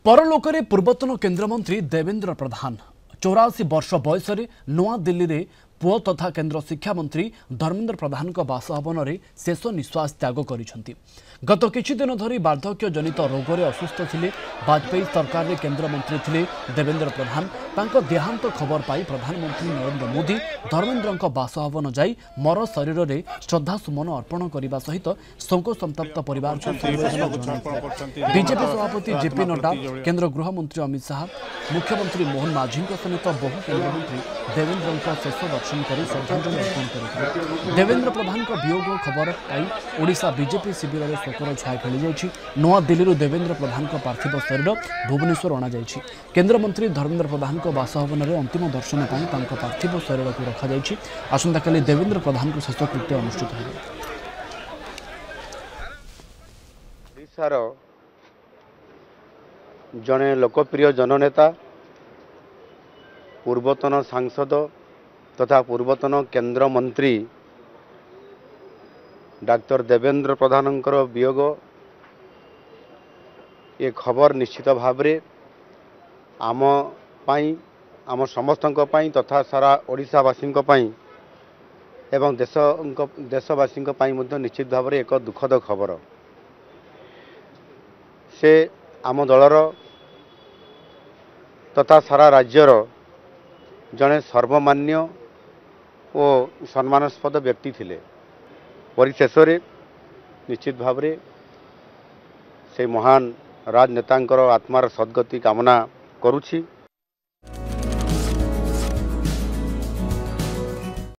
परलोकरे पूर्वतन केन्द्रमंत्री देवेंद्र प्रधान 84 वर्ष बयस नूआ दिल्ली में पुओ तथा केन्द्र शिक्षा मंत्री धर्मेन्द्र प्रधान बासभवन में शेष निश्वास त्याग करिसेंति। गत किछि दिन धरी वार्धक्य जनित रोगरे असुस्थ थिले वाजपेयी सरकार में केन्द्रमंत्री थिले देवेंद्र प्रधान। तांको देहांत खबर पाई प्रधानमंत्री नरेंद्र मोदी धर्मेन्द्र बासभवन जाई मर शरीर में श्रद्धासुमन अर्पण करने सहित शोक संतप्त परिवार को बीजेपी सभापति जेपी नड्डा, केन्द्र गृहमंत्री अमित शाह, मुख्यमंत्री मोहन माझी समेत बहु केन्द्रमंत्री देवेंद्र शेष दर्शन कर श्रद्धांजलि अर्पण करते। देवेंद्र प्रधान वियोग खबर पाई ओडिशा बीजेपी शिविर में शोकर छाया खेली जाइछि। नूआ दिल्ली देवेंद्र प्रधान पार्थिव शरीर भुवनेश्वर अणाଯାଇଛି। केन्द्रमंत्री धर्मेन्द्र प्रधान बासभवन में अंतिम दर्शन पर पार्थिव शरीर को रखा। आसंताकाली देवेंद्र प्रधान को शेषकृत्य अनुष्ठित हो। ओडिशार जड़े लोकप्रिय जननेता पूर्वतन सांसद तथा पूर्वतन केन्द्र मंत्री डॉक्टर देवेंद्र प्रधानंकर वियोग ये खबर निश्चित भाव आम पाई आम समस्तों तथा सारा ओडिशावासी एवं देशवासी निश्चित भाव एक दुखद खबर। से आम दलर तथा सारा राज्यर जड़े सर्वमान्य और सम्मानास्पद व्यक्ति थिले। परिशेष निश्चित भाव से महान राजनेतांकर आत्मार सद्गति कामना करुछि।